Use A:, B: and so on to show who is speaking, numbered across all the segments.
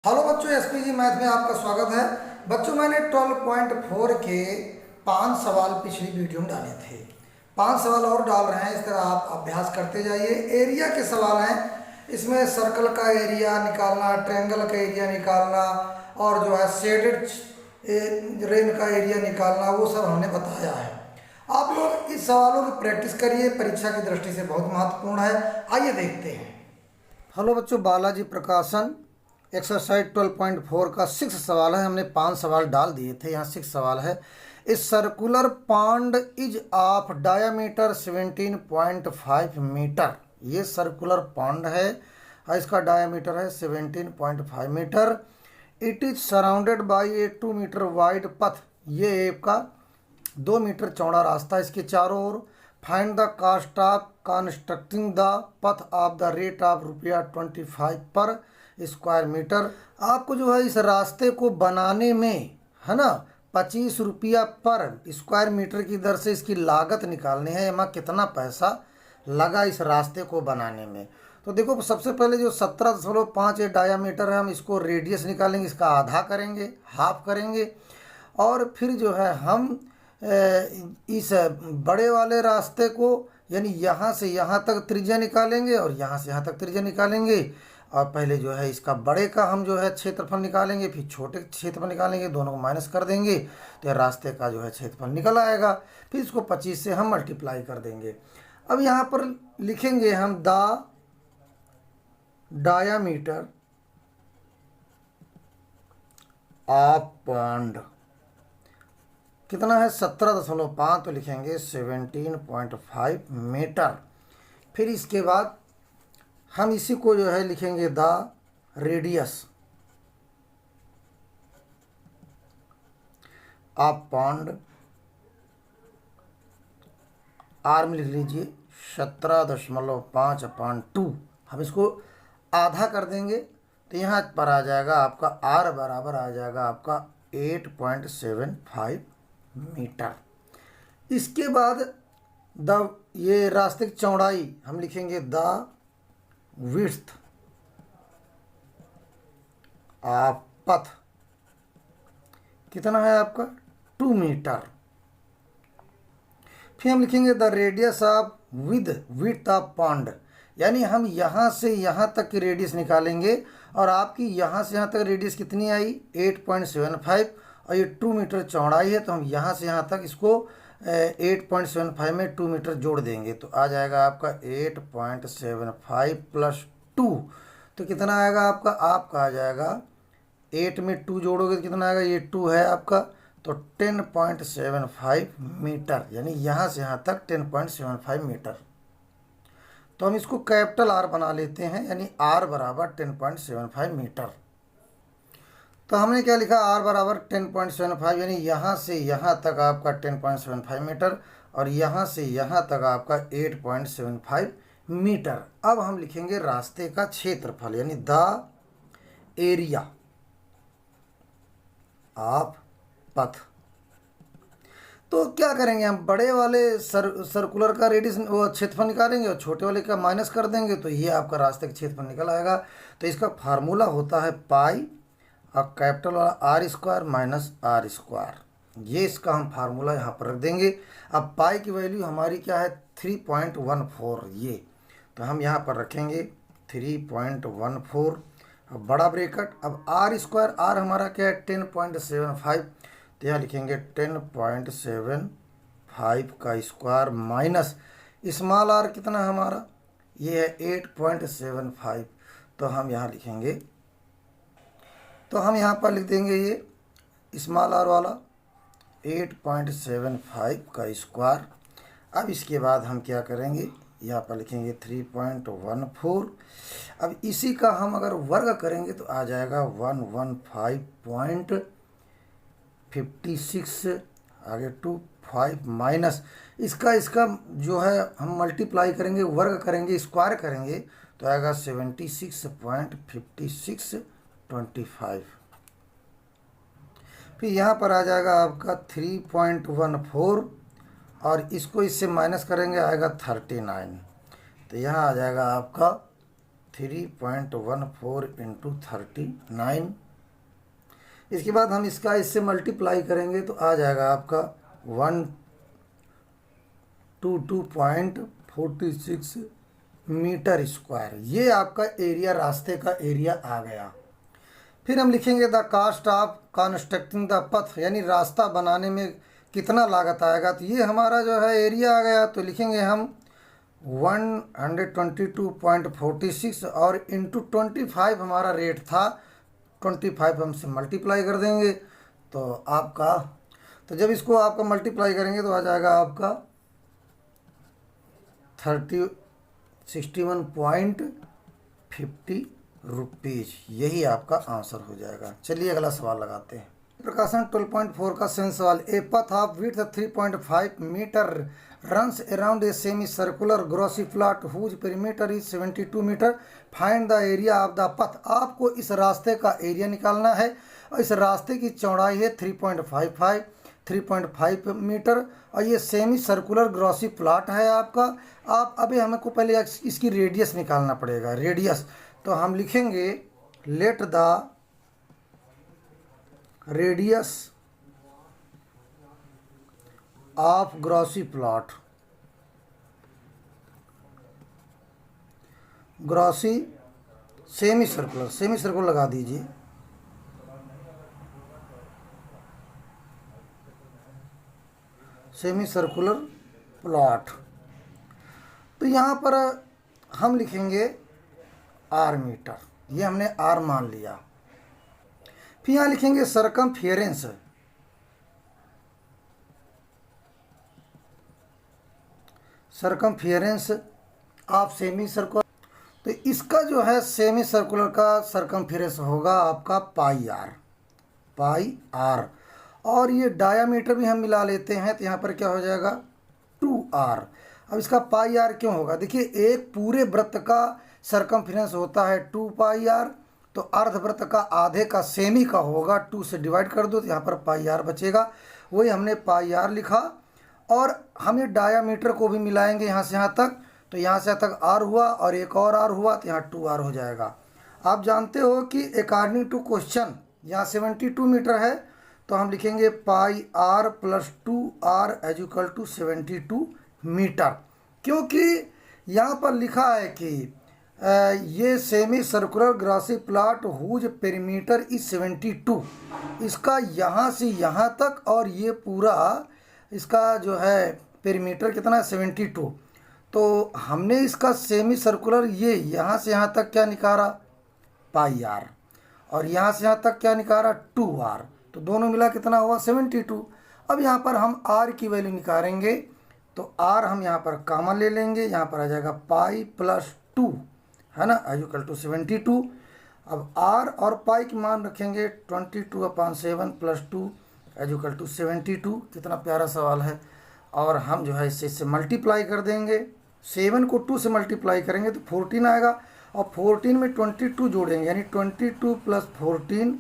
A: Hello बच्चों, SPG math में आपका स्वागत है। बच्चों, मैंने 12.4 के 5 सवाल पिछली वीडियो में डाले थे। 5 सवाल और डाल रहे हैं, इस तरह आप अभ्यास करते जाइए। एरिया के सवाल हैं, इसमें सर्कल का एरिया निकालना, ट्रायंगल का एरिया निकालना और जो है शेडेड रेन का एरिया निकालना, वो सब हमने बताया है। आप लोग इस सवालों की प्रैक्टिस करिए, परीक्षा की दृष्टि से बहुत महत्वपूर्ण है। आइए देखते हैं। हेलो बच्चों, बालाजी प्रकाशन एक्सरसाइज 12.4 का 6 सवाल है। हमने 5 सवाल डाल दिए थे, यहाँ 6 सवाल है। इस circular pond is of diameter 17.5 metre. ये सर्कुलर पॉन्ड है और इसका डायामीटर है 17.5 metre. It is surrounded by a 2 metre wide path. ये आपका 2 मीटर चौड़ा रास्ता, इसके चारों ओर। Find the cost of constructing the path of the rate of ₹25 per square metre. आपको जो है इस रास्ते को बनाने में, है ना, 25 रुपया पर स्क्वायर मीटर की दर से इसकी लागत निकालनी है। एमा कितना पैसा लगा इस रास्ते को बनाने में। तो देखो, सबसे पहले जो 17.5 डायामीटर है, हम इसको रेडियस निकालेंगे, इसका आधा करेंगे, हाफ करेंगे। और फिर जो है हम इस बड़े वाले रास्ते को, यानी यहाँ से यहाँ तक त्रिज्या निकालेंगे और यहाँ से यहाँ तक त्रिज्या निकालेंगे। और पहले जो है इसका बड़े का हम जो है क्षेत्रफल निकालेंगे, फिर छोटे क्षेत्रफल निकालेंगे, दोनों को माइनस कर देंगे तो ये रास्ते का जो है क्षेत्रफल निकल आएगा। फिर इसको 25 से हम मल्टीप्लाई कर देंगे। अब यहाँ पर लिखेंगे हम द डायामीटर ऑफ पॉन्ड कितना है, 17.5, तो लिखेंगे 17.5 मीटर। फिर इसके बाद हम इसी को जो है लिखेंगे the radius of pond, R में लिख लीजिए 17.5/2। हम इसको आधा कर देंगे तो यहाँ पर आ जाएगा आपका आर बराबर आ जाएगा आपका 8.75 मीटर। इसके बाद ये रास्ते की चौड़ाई हम लिखेंगे द विड्थ ऑफ पथ, कितना है आपका 2 मीटर। फिर हम लिखेंगे the radius of width of pond, यानी हम यहाँ से यहाँ तक की रेडियस निकालेंगे। और आपकी यहाँ से यहाँ तक रेडियस कितनी आई, 8.75, और ये 2 मीटर चौड़ाई है, तो हम यहाँ से यहाँ तक इसको 8.75 में 2 मीटर जोड़ देंगे तो आ जाएगा आपका 8.75 + 2, तो कितना आएगा आपका आ जाएगा 8 में 2 जोड़ोगे तो कितना आएगा, ये 2 है आपका, तो 10.75 मीटर, यानी यहाँ से यहाँ तक 10.75 मीटर। तो हम इसको कैपिटल आर बना लेते हैं, यानी आर बराबर 10.75 मीटर। तो हमने क्या लिखा, आर बराबर 10.75, यानी यहाँ से यहाँ तक आपका 10.75 मीटर और यहाँ से यहाँ तक आपका 8.75 मीटर। अब हम लिखेंगे रास्ते का क्षेत्रफल, यानी द एरिया ऑफ पथ। तो क्या करेंगे, हम बड़े वाले सर्कुलर का रेडियस वो क्षेत्रफल निकालेंगे और छोटे वाले का माइनस कर देंगे तो ये आपका रास्ते का क्षेत्रफल निकल आएगा। तो इसका फार्मूला होता है पाई और कैपिटल वाला r² - r²। ये इसका हम फार्मूला यहाँ पर रख देंगे। अब पाई की वैल्यू हमारी क्या है, 3.14, ये तो हम यहाँ पर रखेंगे 3.14। अब बड़ा ब्रेकेट, अब r², r हमारा क्या है 10.75, तो यहाँ लिखेंगे 10.75 का स्क्वायर माइनस स्मॉल r कितना हमारा, ये है 8.75, तो हम यहाँ लिखेंगे, तो हम यहाँ पर लिख देंगे ये स्मॉल r वाला 8.75 का स्क्वायर। अब इसके बाद हम क्या करेंगे, यहाँ पर लिखेंगे 3.14। अब इसी का हम अगर वर्ग करेंगे तो आ जाएगा 115.56, आगे 25 माइनस इसका जो है हम मल्टीप्लाई करेंगे, वर्ग करेंगे, स्क्वायर करेंगे तो आएगा 76.5625। फिर यहाँ पर आ जाएगा आपका 3.14 और इसको इससे माइनस करेंगे आएगा 39, तो यहाँ आ जाएगा आपका 3.14 इंटू 39। इसके बाद हम इसका इससे मल्टीप्लाई करेंगे तो आ जाएगा आपका 122.46 मीटर स्क्वायर। ये आपका एरिया, रास्ते का एरिया आ गया। फिर हम लिखेंगे the cost of constructing the path, यानी रास्ता बनाने में कितना लागत आएगा। तो ये हमारा जो है एरिया आ गया, तो लिखेंगे हम 122.46 और इंटू 25 हमारा रेट था, 25 हमसे मल्टीप्लाई कर देंगे तो आपका, तो जब इसको आपका मल्टीप्लाई करेंगे तो आ जाएगा आपका 61.50 रुपीज़। यही आपका आंसर हो जाएगा। चलिए अगला सवाल लगाते हैं। प्रकाशन 12.4 का सेंस सवाल। A path of width 3.5 metre runs around a semi circular grassy plot whose perimeter is 72 metre. Find the area of the path. आपको इस रास्ते का एरिया निकालना है और इस रास्ते की चौड़ाई है 3.5 मीटर और ये सेमी सर्कुलर ग्रॉसी प्लॉट है आपका। आप अभी हमको पहले इसकी रेडियस निकालना पड़ेगा, रेडियस। तो हम लिखेंगे let the radius of glossy plot, glossy semi circular लगा दीजिए। सेमी सर्कुलर प्लॉट, तो यहाँ पर हम लिखेंगे आर मीटर, ये हमने आर मान लिया। फिर यहाँ लिखेंगे circumference, circumference of semi circular. तो इसका जो है सेमी सर्कुलर का सरकमफेरेंस होगा आपका पाई आर। और ये डायामीटर भी हम मिला लेते हैं, तो यहाँ पर क्या हो जाएगा 2r। अब इसका पाई आर क्यों होगा, देखिए एक पूरे वृत्त का सरकमफेरेंस होता है 2 पाई आर, तो अर्धवृत्त का आधे का सेमी का होगा, 2 से डिवाइड कर दो तो यहाँ पर पाई आर बचेगा। वही हमने पाई आर लिखा। और हम ये डायामीटर को भी मिलाएंगे यहाँ से यहाँ तक, तो यहाँ से यहाँ तक आर हुआ और एक और आर हुआ, तो यहाँ 2r हो जाएगा। आप जानते हो कि अकॉर्डिंग टू क्वेश्चन यहाँ 72 मीटर है, तो हम लिखेंगे pi r plus 2r is equal to 72 metre. क्योंकि यहाँ पर लिखा है कि ये semi circular grassy plot whose perimeter is 72, इसका यहाँ से यहाँ तक और ये पूरा इसका जो है पेरीमीटर कितना है 72। तो हमने इसका सेमी सर्कुलर ये यहाँ से यहाँ तक क्या निकाला पाई आर, और यहाँ से यहाँ तक क्या निकाला 2r, तो दोनों मिला कितना हुआ 72। अब यहाँ पर हम r की वैल्यू निकालेंगे, तो r हम यहाँ पर कॉमन ले लेंगे, यहाँ पर आ जाएगा पाई प्लस 2 है ना इक्वल टू 72। अब r और पाई की मान रखेंगे 22/7 प्लस 2 इक्वल टू 72। कितना प्यारा सवाल है। और हम जो है इससे मल्टीप्लाई कर देंगे, 7 को 2 से मल्टीप्लाई करेंगे तो 14 आएगा, और 14 में 22 जोड़ेंगे, यानी 22 प्लस 14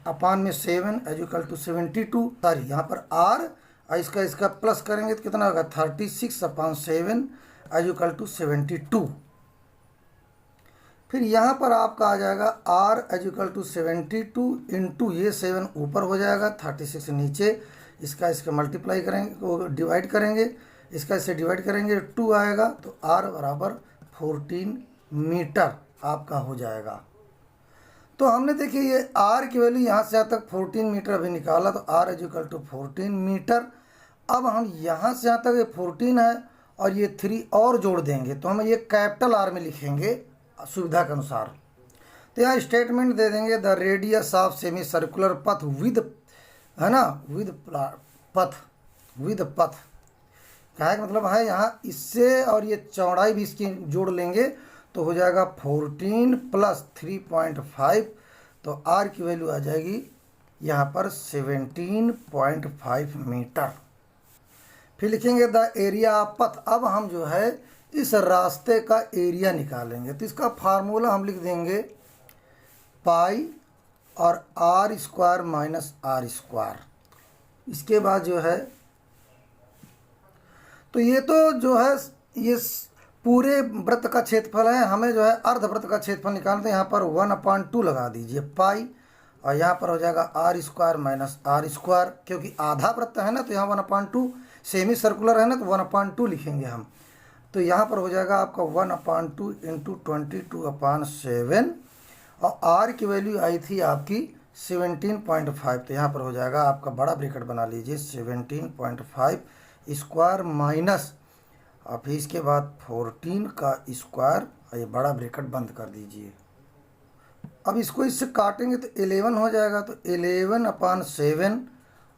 A: अपान में 7 इक्वल टू 72। सॉरी यहाँ पर r और इसका प्लस करेंगे तो कितना होगा 36/7 इक्वल टू 72। फिर यहाँ पर आपका आ जाएगा r इक्वल टू 72 इंटू ये 7 ऊपर हो जाएगा, 36 नीचे, इसका मल्टीप्लाई करेंगे, डिवाइड करेंगे, इससे डिवाइड करेंगे 2 आएगा, तो r बराबर 14 मीटर आपका हो जाएगा। तो हमने देखिए ये r की वैल्यू यहाँ से यहाँ तक 14 मीटर अभी निकाला, तो r इक्वल टू 14 मीटर। अब हम यहाँ से यहाँ तक ये 14 है और ये 3 और जोड़ देंगे, तो हम ये कैपिटल R में लिखेंगे सुविधा के अनुसार। तो यहाँ स्टेटमेंट दे देंगे the radius of semi circular पथ विद, है ना, विद पथ क्या है, मतलब है यहाँ इससे और ये चौड़ाई भी इसकी जोड़ लेंगे तो हो जाएगा 14 प्लस 3.5, तो r की वैल्यू आ जाएगी यहाँ पर 17.5 मीटर। फिर लिखेंगे द एरिया ऑफ पथ। अब हम जो है इस रास्ते का एरिया निकालेंगे, तो इसका फार्मूला हम लिख देंगे पाई और r square minus r square. इसके बाद जो है तो ये तो जो है ये पूरे वृत्त का क्षेत्रफल है, हमें जो है अर्धवृत्त का क्षेत्रफल निकालते हैं। यहाँ पर 1/2 लगा दीजिए पाई, और यहाँ पर हो जाएगा R square minus R square, क्योंकि आधा वृत्त है ना तो यहाँ 1/2, सेमी सर्कुलर है ना तो 1/2 लिखेंगे हम। तो यहाँ पर हो जाएगा आपका 1/2 इंटू 22/7, और आर की वैल्यू आई थी आपकी 17.5, तो यहाँ पर हो जाएगा आपका बड़ा ब्रैकेट बना लीजिए 17.5 स्क्वायर माइनस, और फिर इसके बाद 14 का स्क्वायर, और ये बड़ा ब्रैकेट बंद कर दीजिए। अब इसको इससे काटेंगे तो 11 हो जाएगा, तो 11/7,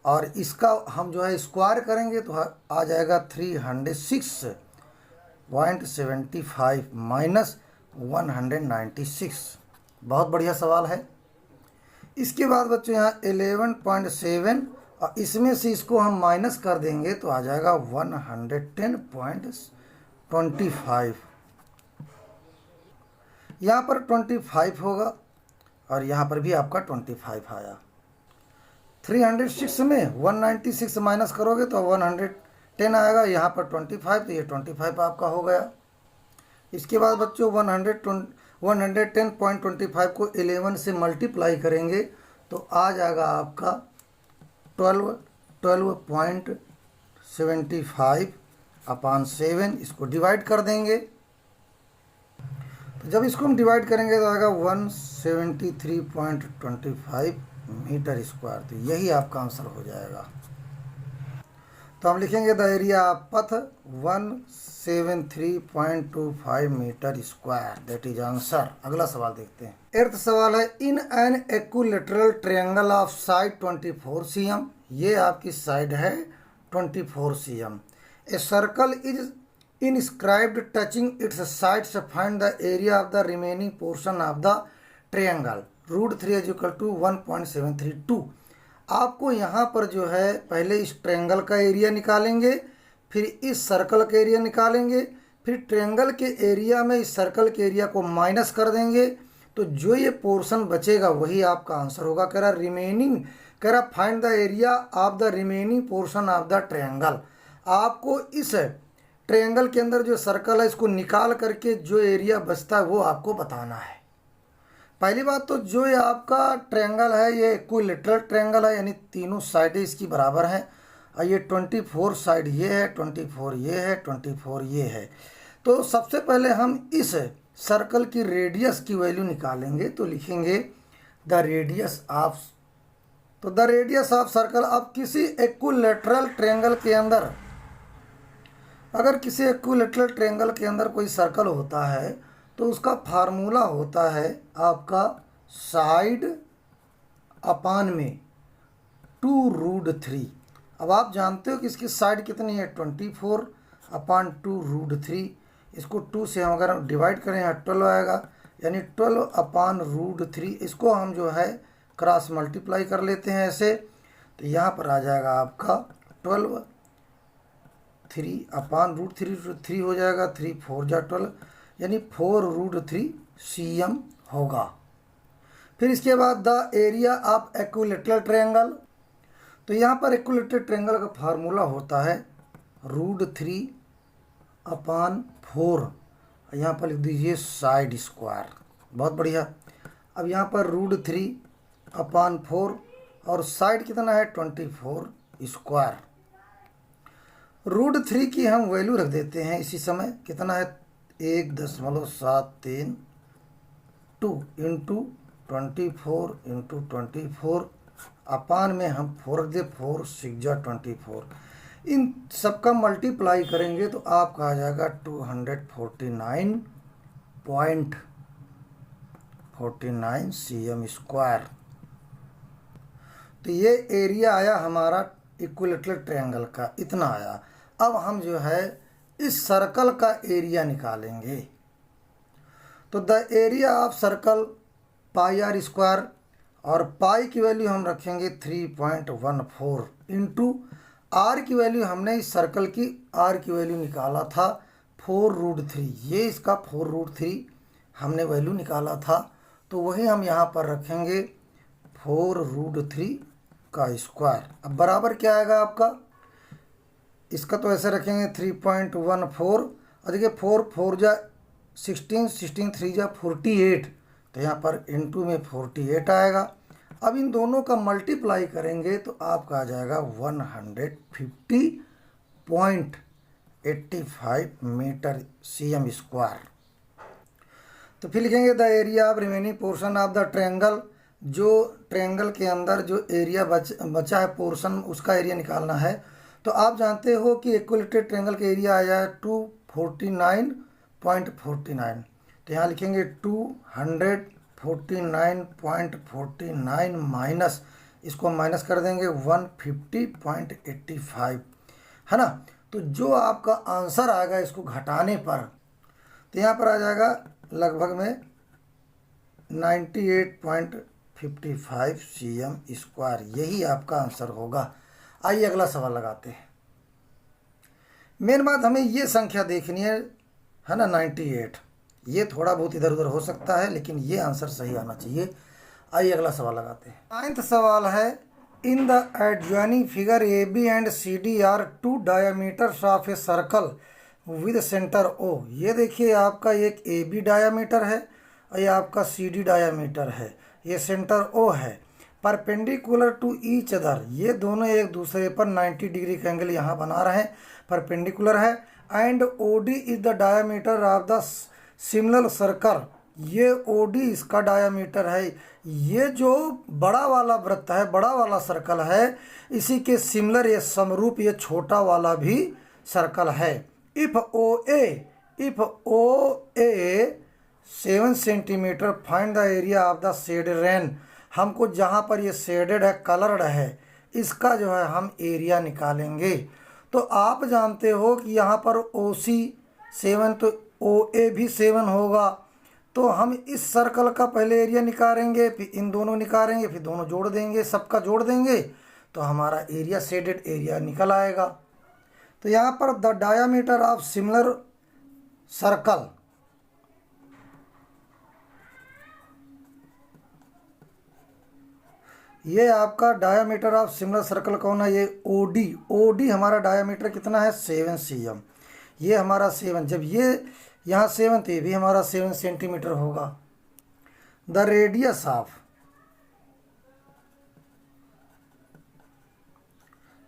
A: और इसका हम जो है स्क्वायर करेंगे तो आ जाएगा 306.75 माइनस 196। बहुत बढ़िया सवाल है। इसके बाद बच्चों यहाँ 11.7, और इसमें से इसको हम माइनस कर देंगे तो आ जाएगा 110.25। यहाँ पर 25 होगा, और यहाँ पर भी आपका 25 आया। 306 में 196 माइनस करोगे तो 110 आएगा, यहाँ पर 25, तो ये 25 आपका हो गया। इसके बाद बच्चों 110.25 को 11 से मल्टीप्लाई करेंगे तो आ जाएगा आपका 12.75/7। इसको डिवाइड कर देंगे, तो जब इसको हम डिवाइड करेंगे तो आएगा 173.25 मीटर स्क्वायर, तो यही आपका आंसर हो जाएगा। तो हम लिखेंगे the area of path 173.25 metre square, that is answer. अगला सवाल देखते हैं। 8th सवाल है, in an equilateral triangle of side 24 cm, ये आपकी साइड है 24 cm, a circle is inscribed touching its sides, find the area of the remaining portion of the triangle, √3 is equal to 1.732। आपको यहाँ पर जो है पहले इस ट्रायंगल का एरिया निकालेंगे, फिर इस सर्कल का एरिया निकालेंगे, फिर ट्रायंगल के एरिया में इस सर्कल के एरिया को माइनस कर देंगे, तो जो ये पोर्शन बचेगा वही आपका आंसर होगा। कह रहा रिमेनिंग, कह रहा find the area of the remaining portion of the triangle. आपको इस ट्रायंगल के अंदर जो सर्कल है इसको निकाल करके जो एरिया बचता है वो आपको बताना है। पहली बात तो जो ये आपका ट्रायंगल है ये इक्विलैटरल ट्रायंगल है, यानी तीनों साइडें इसकी बराबर हैं, और ये 24 साइड ये है, 24 ये है, 24 ये है। तो सबसे पहले हम इस सर्कल की रेडियस की वैल्यू निकालेंगे, तो लिखेंगे द रेडियस ऑफ, तो द रेडियस ऑफ सर्कल। अब किसी इक्विलैटरल ट्रायंगल के अंदर, अगर किसी इक्विलैटरल ट्रायंगल के अंदर कोई सर्कल होता है तो उसका फार्मूला होता है आपका साइड अपान में 2√3। अब आप जानते हो कि इसकी साइड कितनी है 24/2√3। इसको 2 से हम अगर डिवाइड करें यहाँ 12 आएगा, यानी 12/√3। इसको हम जो है क्रॉस मल्टीप्लाई कर लेते हैं ऐसे, तो यहाँ पर आ जाएगा आपका 12/3 हो जाएगा, 3 4 जा 12, यानी 4√3 cm होगा। फिर इसके बाद the area of equilateral triangle, तो यहाँ पर इक्विलैटरल ट्रायंगल का फार्मूला होता है √3/4, यहाँ पर लिख दीजिए साइड स्क्वायर। बहुत बढ़िया। अब यहाँ पर √3/4 और साइड कितना है 24 स्क्वायर। √3 की हम वैल्यू रख देते हैं इसी समय, कितना है 1.732 इंटू 24 इंटू 24 अपान में हम 4 रख दे, 4 6 जा 24। इन सबका मल्टीप्लाई करेंगे तो आपका आ जाएगा 249.49 cm स्क्वायर। तो ये एरिया आया हमारा इक्विलैटरल ट्रायंगल का, इतना आया। अब हम जो है इस सर्कल का एरिया निकालेंगे, तो the area of circle πr square, और पाई की वैल्यू हम रखेंगे 3.14 इंटू आर की वैल्यू, हमने इस सर्कल की आर की वैल्यू निकाला था 4√3, ये इसका 4√3 हमने वैल्यू निकाला था, तो वही हम यहाँ पर रखेंगे 4√3 का स्क्वायर। अब बराबर क्या आएगा आपका, इसका तो ऐसे रखेंगे 3.14 और देखिए 4 4 जा 16, 16 3 जा 48, तो यहाँ पर इनटू में 48 आएगा। अब इन दोनों का मल्टीप्लाई करेंगे तो आपका आ जाएगा 150.85 मीटर CM स्क्वायर। तो फिर लिखेंगे the area of remaining portion of the triangle, जो ट्रायंगल के अंदर जो एरिया बचा है पोर्शन, उसका एरिया निकालना है। तो आप जानते हो कि इक्विलेटरल ट्रायंगल का एरिया आया है 249.49, तो यहाँ लिखेंगे 249.49 माइनस, इसको माइनस कर देंगे 150.85, है ना। तो जो आपका आंसर आएगा इसको घटाने पर, तो यहाँ पर आ जाएगा लगभग में 98.55 CM स्क्वायर, यही आपका आंसर होगा। आइए अगला सवाल लगाते हैं। मेन बात हमें ये संख्या देखनी है ना, 98। ये थोड़ा बहुत इधर उधर हो सकता है लेकिन ये आंसर सही आना चाहिए। आइए अगला सवाल लगाते हैं। 9th सवाल है, in the adjoining figure AB and CD are 2 diameters of a circle with centre O। ये देखिए आपका एक AB डायमीटर है और ये आपका CD डायमीटर है, ये सेंटर O है। परपेंडिकुलर टू ईच अदर, ये दोनों एक दूसरे पर 90 डिग्री का एंगल यहाँ बना रहे हैं, परपेंडिकुलर है। And OD is the diameter of the similar circle, ये OD इसका डायमीटर है। ये जो बड़ा वाला वृत्त है, बड़ा वाला सर्कल है, इसी के सिमिलर ये समरूप ये छोटा वाला भी सर्कल है। If OA 7 centimetre, find the area of the shaded rain. हमको जहाँ पर ये शेडेड है, कलर्ड है, इसका जो है हम एरिया निकालेंगे। तो आप जानते हो कि यहाँ पर OC 7 तो OA भी 7 होगा, तो हम इस सर्कल का पहले एरिया निकालेंगे, फिर इन दोनों निकालेंगे, फिर दोनों जोड़ देंगे, सबका जोड़ देंगे तो हमारा एरिया शेडेड एरिया निकल आएगा। तो यहाँ पर the diameter of similar circle, ये आपका डायामीटर ऑफ सिमिलर सर्कल कौन है, ये OD हमारा डायामीटर कितना है 7 CM। ये हमारा 7, जब ये यहाँ 7 तो ये भी हमारा 7 सेंटीमीटर होगा। The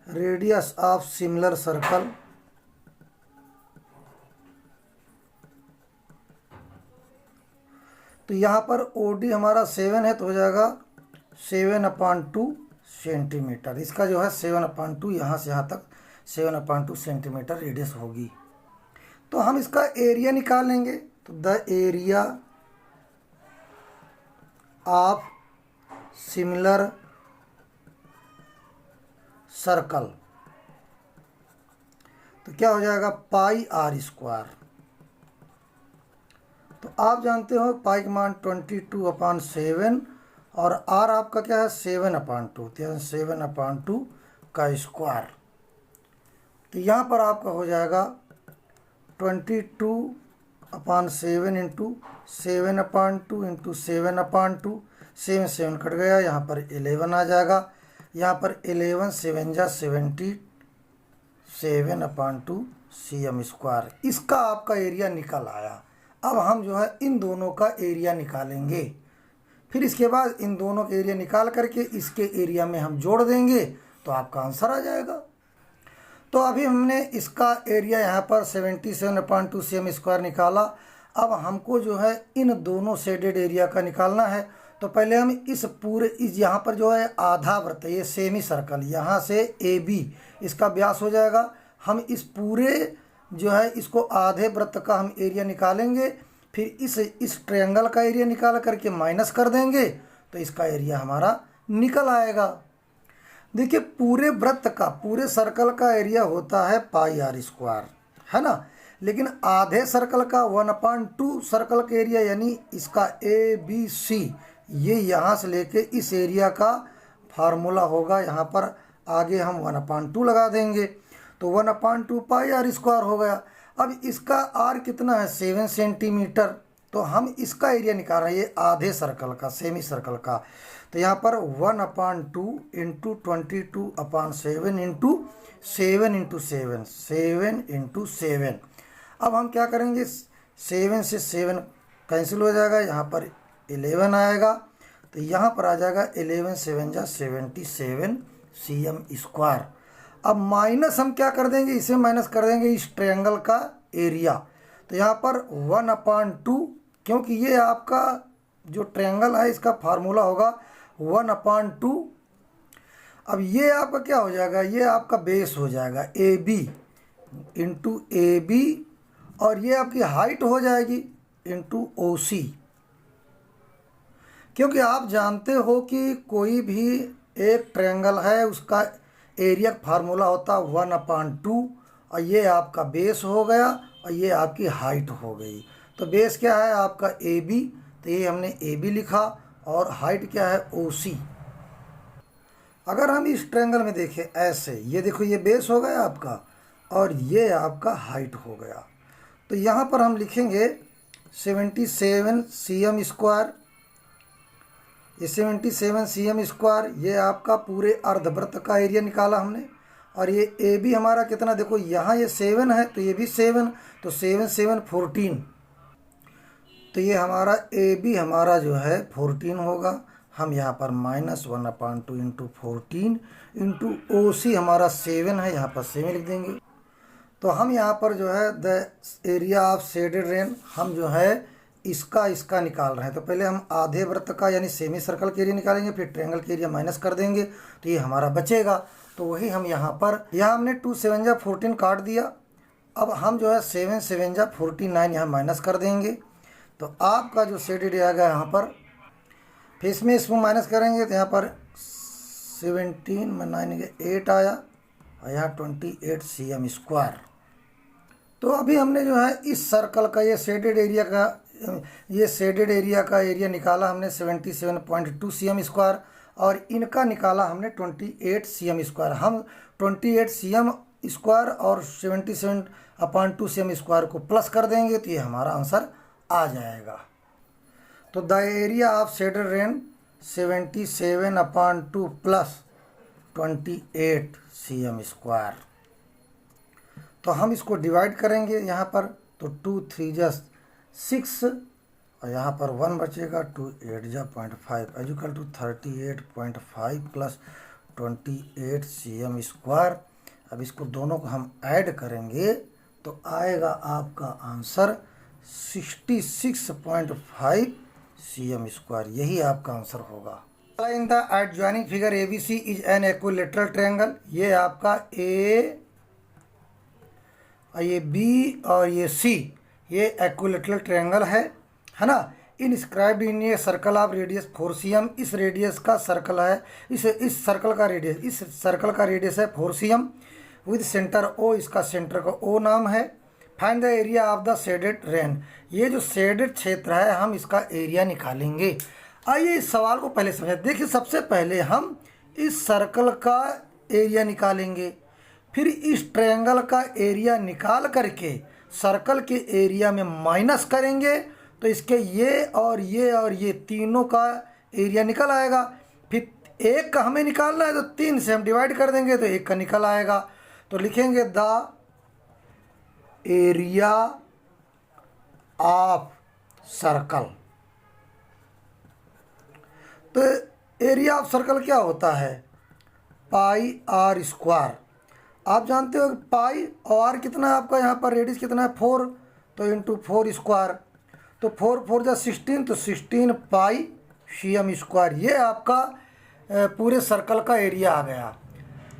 A: radius of similar circle, तो यहाँ पर OD हमारा 7 है तो हो जाएगा 7/2 सेंटीमीटर। इसका जो है 7/2, यहाँ से यहाँ तक 7/2 सेंटीमीटर रेडियस होगी। तो हम इसका एरिया निकालेंगे। तो the area of similar circle, तो क्या हो जाएगा πr²। तो आप जानते हो पाई का मान 22/7 और r आपका क्या है 7/2, 7/2 का स्क्वायर। तो यहाँ पर आपका हो जाएगा 22/7 इंटू 7/2 इंटू 7/2, 7 7 कट गया, यहाँ पर 11 आ जाएगा। यहाँ पर 11 7 जा 70, 7/2 CM स्क्वायर। इसका आपका एरिया निकल आया। अब हम जो है इन दोनों का एरिया निकालेंगे, फिर इसके बाद इन दोनों के एरिया निकाल करके इसके एरिया में हम जोड़ देंगे तो आपका आंसर आ जाएगा। तो अभी हमने इसका एरिया यहाँ पर 77/2 CM स्क्वायर निकाला। अब हमको जो है इन दोनों शेडेड एरिया का निकालना है। तो पहले हम इस पूरे, इस यहाँ पर जो है आधा वृत्त, ये सेमी सर्कल, यहाँ से AB इसका व्यास हो जाएगा। हम इस पूरे जो है इसको आधे वृत्त का हम एरिया निकालेंगे, फिर इस ट्रायंगल का एरिया निकाल करके माइनस कर देंगे तो इसका एरिया हमारा निकल आएगा। देखिए पूरे वृत्त का, पूरे सर्कल का एरिया होता है πr², है ना। लेकिन आधे सर्कल का 1/2 सर्कल का एरिया, यानी इसका ABC, ये यहाँ से लेके इस एरिया का फार्मूला होगा। यहाँ पर आगे हम 1/2 लगा देंगे तो 1/2 πr² हो गया। अब इसका r कितना है 7 सेंटीमीटर, तो हम इसका एरिया निकाल रहे हैं ये आधे सर्कल का, सेमी सर्कल का। तो यहाँ पर 1/2 इंटू 22/7 इंटू 7 इंटू 7, 7 इंटू 7। अब हम क्या करेंगे, 7 से 7 कैंसिल हो जाएगा, यहाँ पर 11 आएगा, तो यहाँ पर आ जाएगा 11 7 जा 77 cm²। अब माइनस हम क्या कर देंगे, इसे माइनस कर देंगे इस ट्रायंगल का एरिया, तो यहाँ पर 1/2, क्योंकि ये आपका जो ट्रायंगल है इसका फार्मूला होगा 1/2। अब ये आपका क्या हो जाएगा, ये आपका बेस हो जाएगा AB इंटू AB, और ये आपकी हाइट हो जाएगी इंटू OC। क्योंकि आप जानते हो कि कोई भी एक ट्रायंगल है उसका एरिया फार्मूला होता 1/2, और ये आपका बेस हो गया और ये आपकी हाइट हो गई। तो बेस क्या है आपका AB, तो ये हमने AB लिखा, और हाइट क्या है OC। अगर हम इस ट्रायंगल में देखें ऐसे, ये देखो ये बेस हो गया आपका और ये आपका हाइट हो गया, तो यहाँ पर हम लिखेंगे 77 cm²। ये 77 cm², ये आपका पूरे अर्धवृत्त का एरिया निकाला हमने। और ये ए बी हमारा कितना, देखो यहाँ ये 7 है तो ये भी 7, तो 7 7 14, तो ये हमारा ए बी हमारा जो है 14 होगा। हम यहाँ पर -1/2 इंटू 14 इंटू OC हमारा 7 है, यहाँ पर 7 लिख देंगे। तो हम यहाँ पर जो है the area of shaded rain हम जो है इसका निकाल रहे हैं। तो पहले हम आधे वृत्त का यानी सेमी सर्कल के एरिया निकालेंगे, फिर ट्रायंगल के एरिया माइनस कर देंगे, तो ये हमारा बचेगा। तो वही हम यहाँ पर, यहाँ हमने 2 7 जा 14 काट दिया। अब हम जो है 7 7 जा 49 यहाँ माइनस कर देंगे, तो आपका जो शेडेड आएगा यहाँ पर, फिर इसमें इसको माइनस करेंगे तो यहाँ पर 17 में 9 के 8 आया, और यहाँ 28 cm²। तो अभी हमने जो है इस सर्कल का ये शेडेड एरिया का एरिया निकाला हमने 77.2 cm², और इनका निकाला हमने 28 cm²। हम 28 cm² और 77/2 cm² को प्लस कर देंगे तो ये हमारा आंसर आ जाएगा। तो the area of shaded rain 77/2 plus 28 cm²। तो हम इसको डिवाइड करेंगे यहाँ पर, तो 2 3 जा 6, और यहाँ पर 1 बचेगा, 2 8 जा 0.5 इक्वल टू 38.5 प्लस 28 cm²। अब इसको दोनों को हम ऐड करेंगे तो आएगा आपका आंसर 66.5 cm²। यही आपका आंसर होगा। इन the adjoining figure ABC is an equilateral triangle. ये आपका A और ये B और ये C, ये इक्विलैटरल ट्रायंगल है ना। इनस्क्राइब्ड इन ये सर्कल ऑफ रेडियस 4 cm। इस रेडियस का सर्कल है, इस सर्कल का रेडियस है 4 cm विद सेंटर O। इसका सेंटर का O नाम है। Find the area of the shaded rain. ये जो शेडेड क्षेत्र है हम इसका एरिया निकालेंगे। आइए इस सवाल को पहले समझें। देखिए सबसे पहले हम इस सर्कल का एरिया निकालेंगे, फिर इस ट्रायंगल का एरिया निकाल करके सर्कल के एरिया में माइनस करेंगे, तो इसके ये और ये तीनों का एरिया निकल आएगा। फिर एक का हमें निकालना है तो 3 से हम डिवाइड कर देंगे तो एक का निकल आएगा। तो लिखेंगे द एरिया ऑफ सर्कल। तो एरिया ऑफ सर्कल क्या होता है, πr²। आप जानते हो पाई और कितना है आपका, यहाँ पर रेडियस कितना है 4, तो इंटू 4², तो 4 4 जा 16, तो 16 पाई cm²। ये आपका पूरे सर्कल का एरिया आ गया।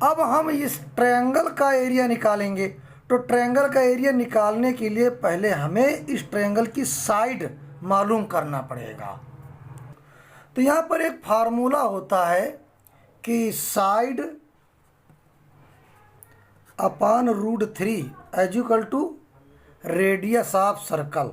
A: अब हम इस ट्रायंगल का एरिया निकालेंगे। तो ट्रायंगल का एरिया निकालने के लिए पहले हमें इस ट्रायंगल की साइड मालूम करना पड़ेगा। तो यहाँ पर एक फार्मूला होता है कि side upon √3 is equal to radius of circle.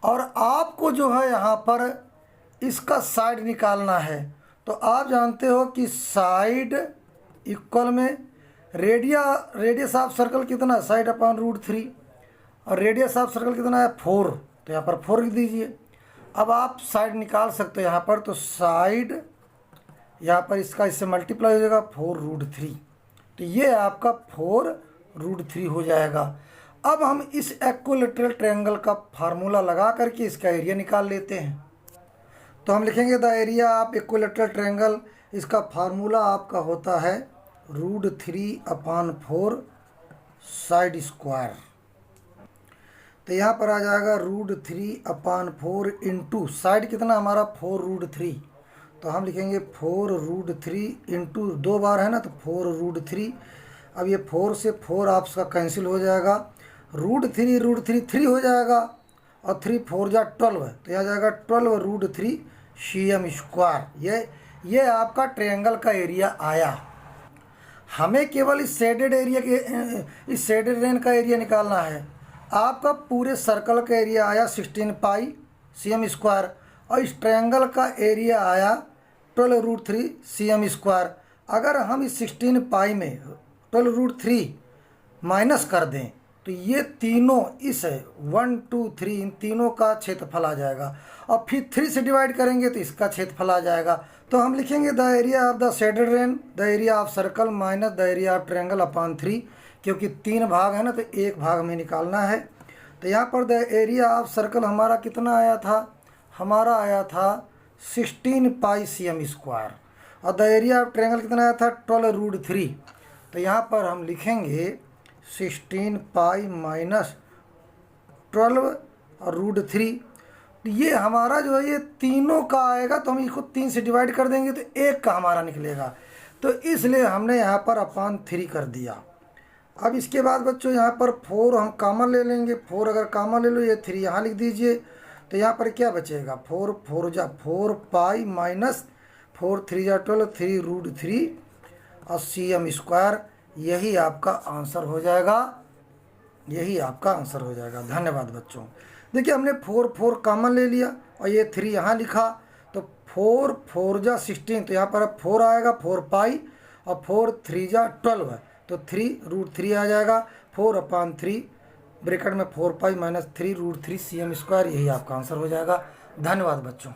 A: और आपको जो है यहाँ पर इसका साइड निकालना है। तो आप जानते हो कि साइड इक्वल में रेडियस ऑफ सर्कल कितना, साइड अपॉन √3, और रेडियस ऑफ सर्कल कितना है 4, तो यहाँ पर 4 लिख दीजिए। अब आप साइड निकाल सकते हो यहाँ पर, तो साइड यहाँ पर इसका इससे मल्टीप्लाई हो जाएगा 4√3, तो ये आपका 4√3 हो जाएगा। अब हम इस इक्विलैटरल ट्रायंगल का फार्मूला लगा करके इसका एरिया निकाल लेते हैं। तो हम लिखेंगे the area of equilateral triangle, इसका फार्मूला आपका होता है √3/4 साइड स्क्वायर। तो यहाँ पर आ जाएगा √3/4 इंटू साइड कितना हमारा 4√3, तो हम लिखेंगे 4√3 इंटू 2 बार है ना, तो 4√3। अब ये 4 से 4 आपका कैंसिल हो जाएगा, √3 3 हो जाएगा और 3 4 जा 12 है, तो यहाँ जाएगा 12√3 cm स्क्वायर। ये आपका ट्रायंगल का एरिया आया। हमें केवल इस शेडेड एरिया के इस शेडेड रेन का एरिया निकालना है। आपका पूरे सर्कल का एरिया आया 16 पाई cm स्क्वायर और इस ट्रायंगल का एरिया आया 12√3 cm स्क्वायर। अगर हम इस 16 पाई में 12√3 माइनस कर दें तो ये तीनों इस 1 2 3 इन तीनों का क्षेत्रफल आ जाएगा और फिर 3 से डिवाइड करेंगे तो इसका क्षेत्रफल आ जाएगा। तो हम लिखेंगे the area of the shaded rain, the area of circle minus the area of triangle upon 3, क्योंकि 3 भाग है ना तो एक भाग हमें निकालना है। तो यहाँ पर द एरिया ऑफ सर्कल हमारा कितना आया था, हमारा आया था 16 पाई cm स्क्वायर और द एरिया ऑफ ट्रायंगल कितना आया था 12√3। तो यहाँ पर हम लिखेंगे 16 पाई माइनस 12 और √3। तो ये हमारा जो है ये तीनों का आएगा, तो हम इसको 3 से डिवाइड कर देंगे तो 1 का हमारा निकलेगा, तो इसलिए हमने यहाँ पर अपॉन 3 कर दिया। अब इसके बाद बच्चों यहाँ पर 4 हम कॉमन ले लेंगे, 4 अगर कॉमन ले लो ये 3 यहाँ लिख दीजिए, तो यहाँ पर क्या बचेगा 4 4 जा 4 पाई माइनस 4 3 जा 12 3√3 और cm स्क्वायर। यही आपका आंसर हो जाएगा, यही आपका आंसर हो जाएगा। धन्यवाद बच्चों। देखिए हमने 4 4 कॉमन ले लिया और ये 3 यहाँ लिखा, तो 4 4 जा 16, तो यहाँ पर 4 आएगा 4 पाई और 4 3 जा 12 है, तो 3√3 आ जाएगा। 4/3 ब्रैकेट में 4 पाई माइनस 3√3 cm स्क्वायर, यही आपका आंसर हो जाएगा। धन्यवाद बच्चों।